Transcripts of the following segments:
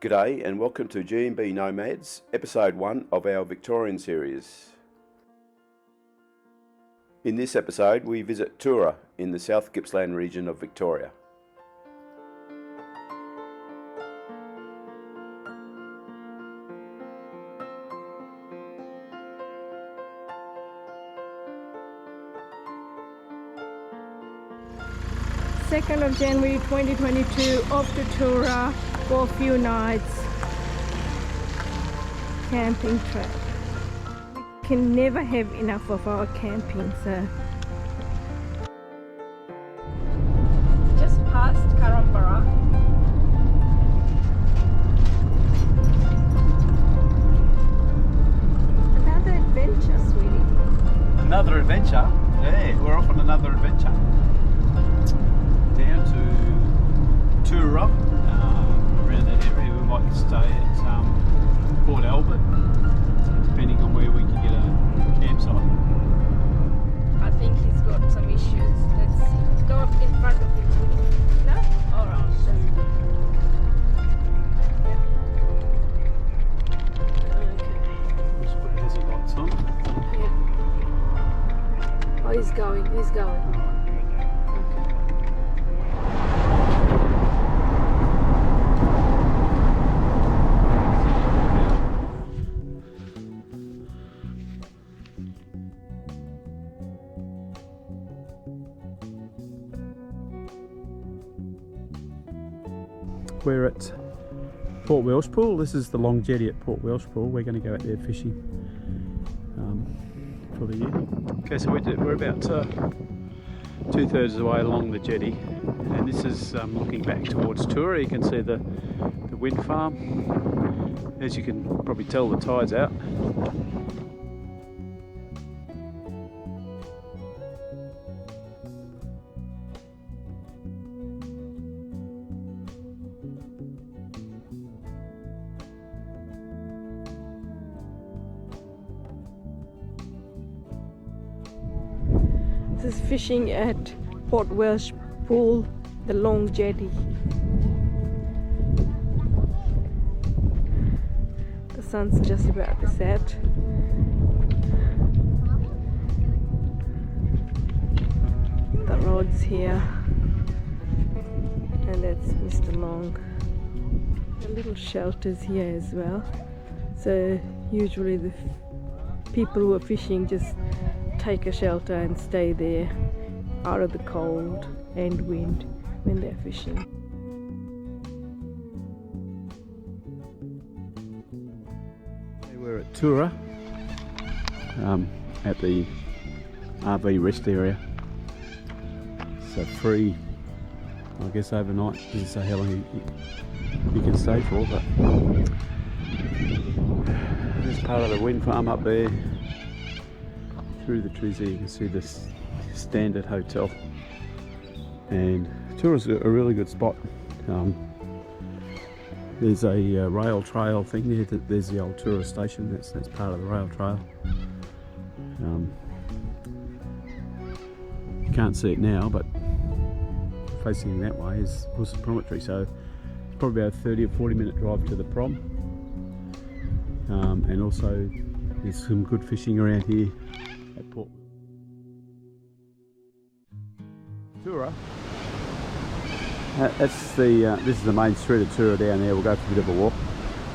G'day and welcome to G&B Nomads, episode 1 of our Victorian series. In this episode we visit Toora in the South Gippsland region of Victoria. January 2nd, 2022, off to Toora for a few nights camping trip. We can never have enough of our camping, so just past Karambara. Another adventure, sweetie. Another adventure? Yeah, we're off on another adventure. Down to Toora, around that area. We might stay at Port Albert, depending on where we can get a campsite. I think he's got some issues. Let's go up in front of him. No? Alright. Okay. Has he lights on? Yeah. Oh, he's going. We're at Port Welshpool. This is the long jetty at Port Welshpool. We're going to go out there fishing for the year. Okay, so we're about 2/3 of the way along the jetty, and this is looking back towards Toora. You can see the wind farm. As you can probably tell, the tide's out. This is fishing at Port Welshpool, the long jetty. The sun's just about to set. The rod's here, and that's Mr. Long. The little shelters here as well. So usually the people who are fishing just take a shelter and stay there out of the cold and wind when they're fishing. We're at Toora at the RV rest area. So free, I guess, overnight. Doesn't say how long you can stay for, but there's part of the wind farm up there. Through the trees there you can see this standard hotel, and Toora's a really good spot. There's a rail trail thing there. There's the old Toora station. That's part of the rail trail. You can't see it now, but facing that way was Promontory, so it's probably about a 30 or 40 minute drive to the prom. And also there's some good fishing around here at Port. Toora. This is the main street of Toora down there. We'll go for a bit of a walk.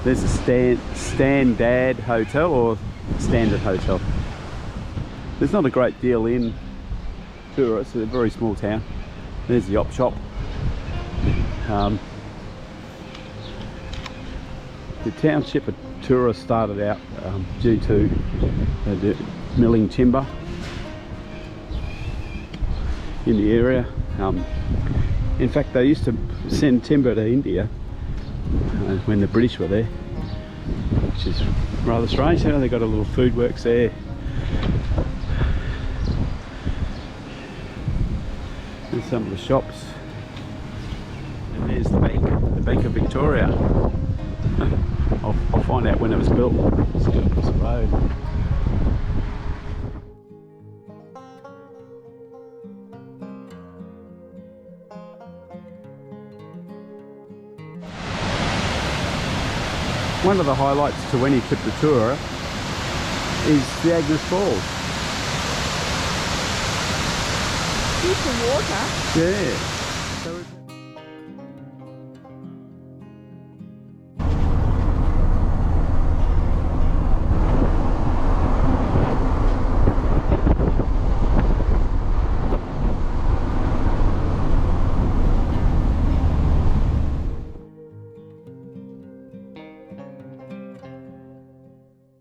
There's a Standard Hotel or Standard Hotel. There's not a great deal in Toora. It's a very small town. There's the op shop. The township of Toora started out due to milling timber in the area. In fact, they used to send timber to India when the British were there, which is rather strange. You know, they've got a little food works there. And some of the shops. And there's the Bank of Victoria. I'll find out when it was built. It's just across the road. One of the highlights to any trip to Toora is the Agnes Falls. Decent water. Yeah.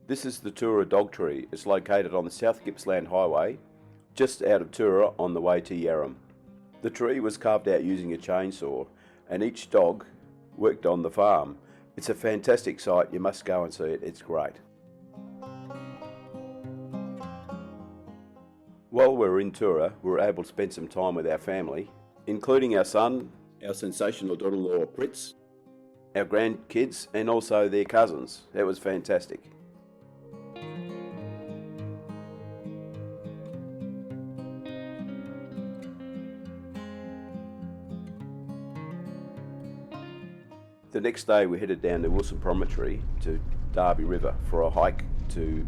This is the Toora Dog Tree. It's located on the South Gippsland Highway, just out of Toora on the way to Yarram. The tree was carved out using a chainsaw, and each dog worked on the farm. It's a fantastic sight. You must go and see it. It's great. While we were in Toora, we were able to spend some time with our family, including our son, our sensational daughter-in-law Pritz, our grandkids, and also their cousins. It was fantastic. The next day we headed down to Wilson Promontory to Derby River for a hike to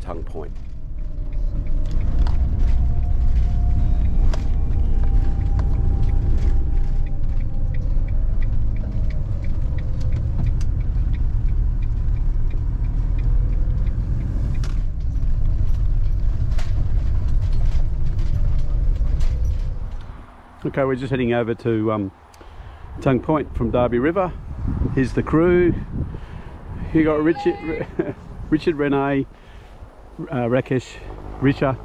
Tongue Point. Okay, we're just heading over to Tongue Point from Derby River. Here's the crew. You got Richard, Renee, Rakesh, Risha,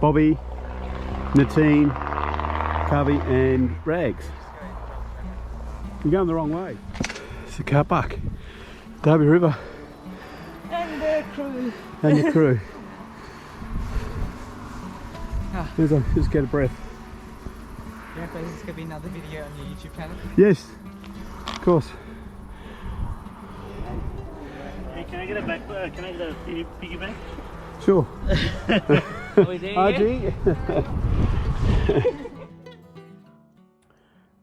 Bobby, Natine, Kavi and Rags. You're going the wrong way. It's a car park. Derby River. And the crew. And the crew. Just get a breath. You reckon this is going to be another video on your YouTube channel? Yes, of course. Hey, can I get a back? Can I get a piggy bank? Sure. Are we there yet?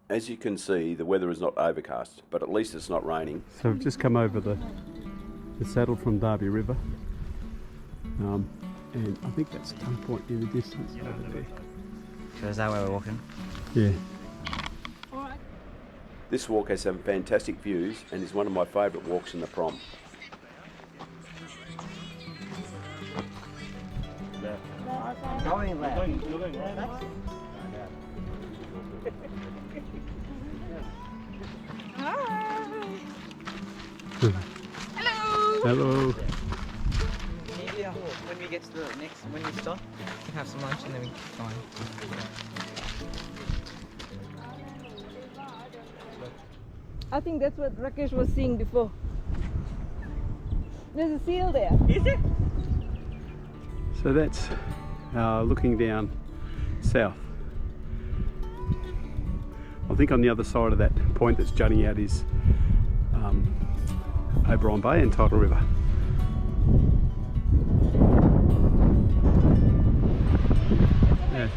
As you can see, the weather is not overcast, but at least it's not raining. So we've just come over the saddle from Derby River. And I think that's Tongue Point in the distance over there. So is that where we're walking? Yeah. This walk has some fantastic views and is one of my favourite walks in the Prom. Going left. Hello. Maybe when we get to the next, when we stop, we can have some lunch and then we keep going. I think that's what Rakesh was seeing before. There's a seal there. Is it? So that's looking down south. I think on the other side of that point that's jutting out is Oberon Bay and Tidal River. Yeah.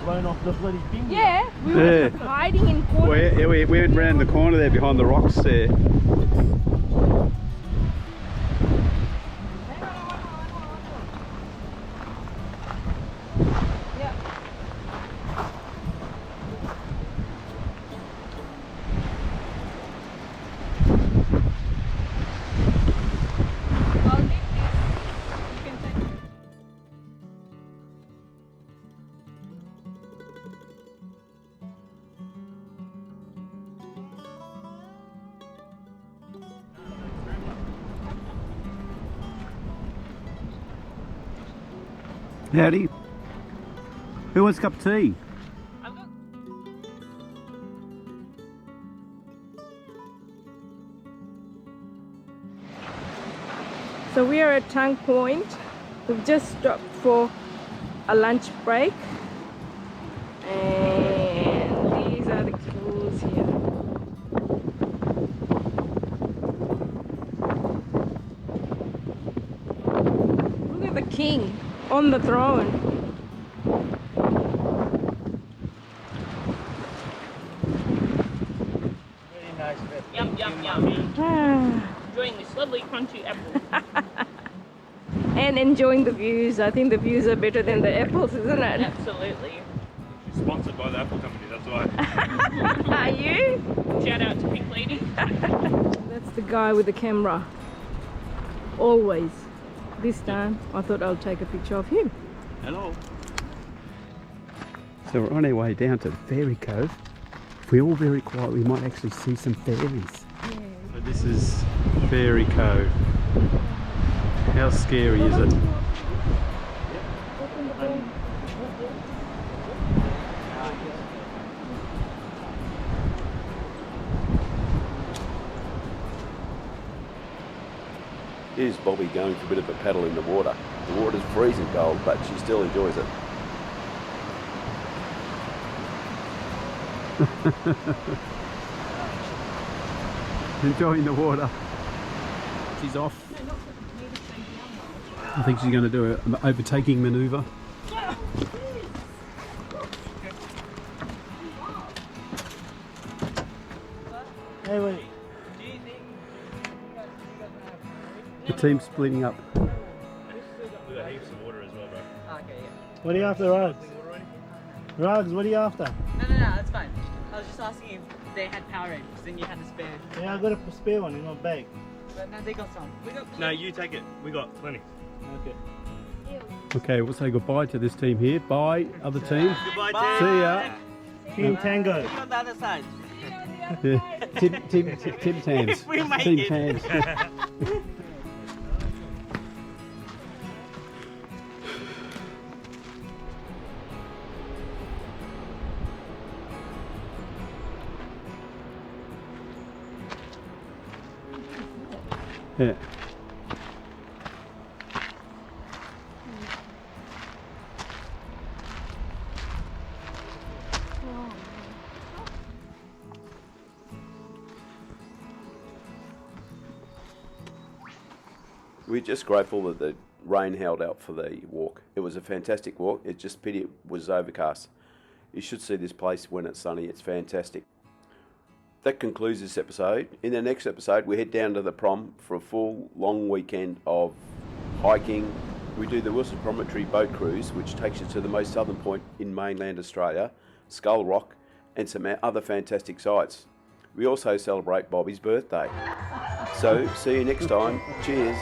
Blown off the bloody thing. Yeah, we were hiding in corners. We went round the corner there behind the rocks there. Howdy. Who wants a cup of tea? So we are at Tongue Point. We've just stopped for a lunch break. And these are the schools here. the king on the throne. Very nice. Yum, yum, yummy. Enjoying this lovely crunchy apple. And enjoying the views. I think the views are better than the apples, isn't it? Absolutely. She's sponsored by the Apple Company, that's why. Are you? Shout out to Pink Lady. That's the guy with the camera. Always. This time, I thought I'll take a picture of him. Hello. So we're on our way down to Fairy Cove. If we're all very quiet, we might actually see some fairies. So this is Fairy Cove. How scary is it? Here's Bobby going for a bit of a paddle in the water. The water's freezing cold, but she still enjoys it. Enjoying the water. She's off. I think she's going to do an overtaking manoeuvre. Hey, wait. The team's splitting up. We got heaps of water as well, bro. Okay, yeah. What are you after, Rugs? Rugs, what are you after? No, that's fine. I was just asking if they had Powerade, because then you had to spare. Yeah, I got a spare one in my bag. But no, they got some. We got. No, you take it. We got plenty. Okay. Okay, we'll say goodbye to this team here. Bye, other team. Goodbye, Bye. See ya. Team Tango. You on the other side. Yeah. Tim's hands. We make Tim's it. hands. Yeah. We're just grateful that the rain held out for the walk. It was a fantastic walk. It's just pity it was overcast. You should see this place when it's sunny. It's fantastic. That concludes this episode. In the next episode, we head down to the Prom for a full long weekend of hiking. We do the Wilson Promontory boat cruise, which takes you to the most southern point in mainland Australia, Skull Rock, and some other fantastic sights. We also celebrate Bobby's birthday. So, see you next time. Cheers.